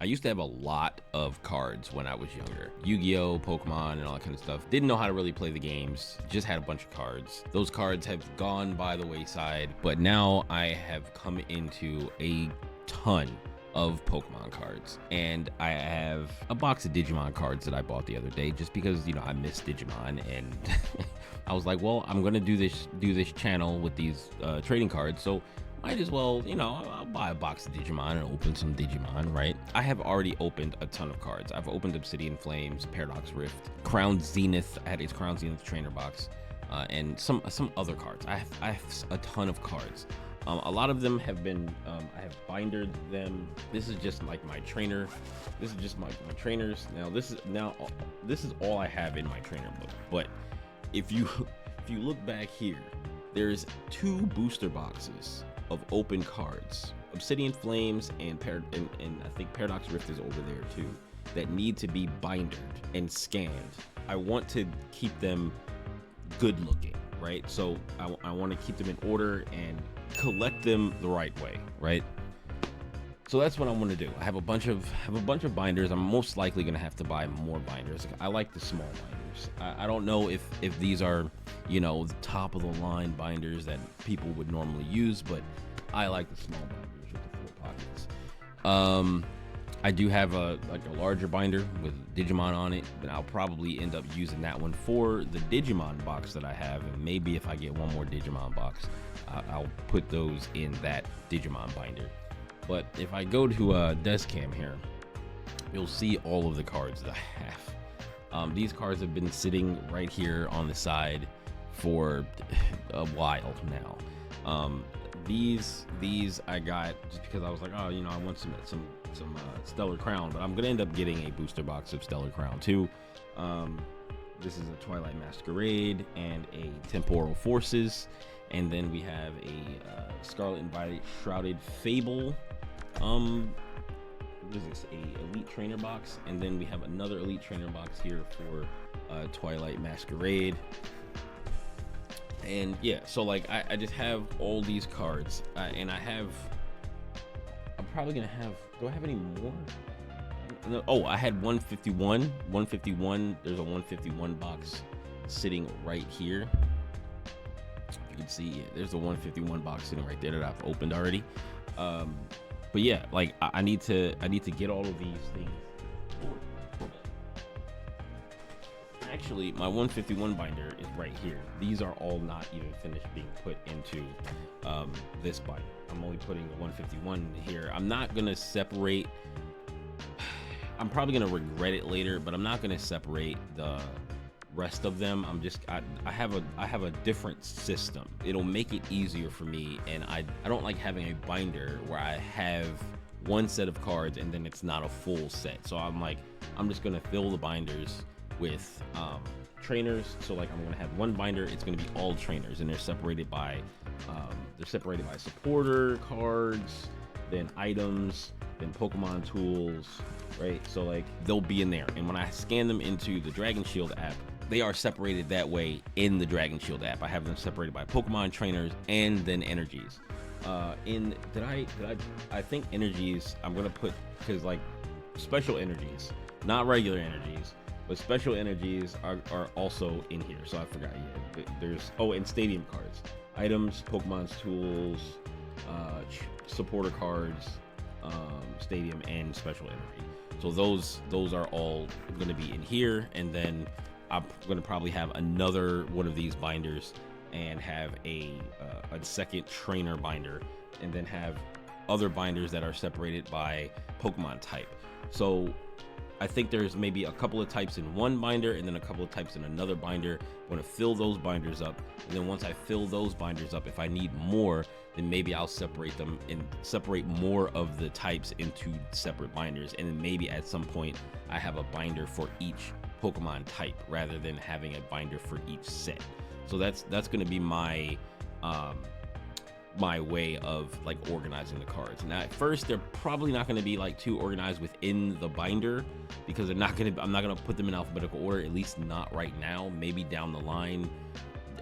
I used to have a lot of cards when I was younger. Yu-Gi-Oh, Pokemon, and all that kind of stuff. Didn't know how to really play the games, just had a bunch of cards. Those cards have gone by the wayside, but now I have come into a ton of Pokemon cards, and I have a box of Digimon cards that I bought the other day just because, you know, I miss Digimon, and I was like, well, I'm gonna do this channel with these trading cards, so might as well, you know, I'll buy a box of Digimon and open some Digimon, right? I have already opened a ton of cards. I've opened Obsidian Flames, Paradox Rift, Crown Zenith. I had a Crown Zenith trainer box, and some other cards. I have a ton of cards. A lot of them have been, I have bindered them. This is just like my trainer. This is just my trainers. This is all I have in my trainer book. But if you look back here, there's 2 booster boxes of open cards, Obsidian Flames and I think Paradox Rift is over there too, that need to be bindered and scanned. I want to keep them good looking, right? So I want to keep them in order and collect them the right way, right? So that's what I want to do. I have a bunch of binders. I'm most likely going to have to buy more binders. I like the small binders. I don't know if these are, you know, the top of the line binders that people would normally use, but I like the small binders with the 4 pockets. I do have a larger binder with Digimon on it, but I'll probably end up using that one for the Digimon box that I have, and maybe if I get one more Digimon box, I'll put those in that Digimon binder. But if I go to desk cam here, you'll see all of the cards that I have. These cards have been sitting right here on the side for a while now. These I got just because I was like, oh, you know, I want some Stellar Crown, but I'm gonna end up getting a booster box of Stellar Crown too. This is a Twilight Masquerade and a Temporal Forces, and then we have a Scarlet and Violet Shrouded Fable. What is this? A Elite Trainer box, and then we have another Elite Trainer box here for Twilight Masquerade. And yeah, so like I just have all these cards, and I'm probably gonna have. Do I have any more? No, oh, I had 151. There's a 151 box sitting right here. You can see there's a 151 box sitting right there that I've opened already. But yeah, like I need to get all of these things. Actually, my 151 binder is right here. These are all not even finished being put into this binder. I'm only putting the 151 here. I'm not gonna separate. I'm probably gonna regret it later, but I'm not gonna separate the rest of them. I have a different system. It'll make it easier for me, and I don't like having a binder where I have one set of cards and then it's not a full set. So I'm just gonna fill the binders with trainers. So like I'm gonna have one binder, it's gonna be all trainers, and they're separated by supporter cards, then items, then Pokemon tools, right? So like they'll be in there, and when I scan them into the Dragon Shield app, they are separated that way in the Dragon Shield app. I have them separated by Pokemon, trainers, and then energies. I think energies I'm gonna put, because like special energies, not regular energies, but special energies are also in here. So I forgot. Yeah, there's and stadium cards, items, Pokemon's tools, supporter cards, stadium, and special energy. So those are all going to be in here, and then I'm going to probably have another one of these binders and have a second trainer binder, and then have other binders that are separated by Pokemon type. So I think there's maybe a couple of types in one binder and then a couple of types in another binder. I'm going to fill those binders up, and then once I fill those binders up, if I need more, then maybe I'll separate them and separate more of the types into separate binders, and then maybe at some point I have a binder for each Pokemon type rather than having a binder for each set. So that's going to be my way of like organizing the cards. Now at first they're probably not going to be like too organized within the binder, because I'm not going to put them in alphabetical order, at least not right now. Maybe down the line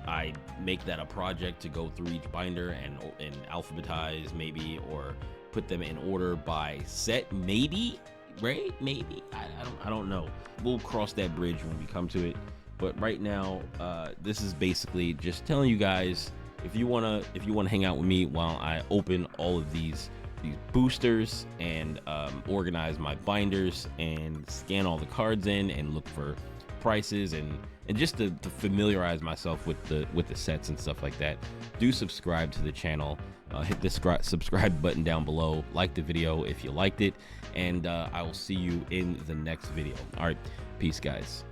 I make that a project to go through each binder and alphabetize maybe, or put them in order by set maybe, right? Maybe I don't know. We'll cross that bridge when we come to it. But right now, this is basically just telling you guys, if you wanna hang out with me while I open all of these boosters and organize my binders and scan all the cards in and look for prices and just to familiarize myself with the sets and stuff like that, do subscribe to the channel. Hit the subscribe button down below, like the video if you liked it, and I will see you in the next video. All right, peace guys.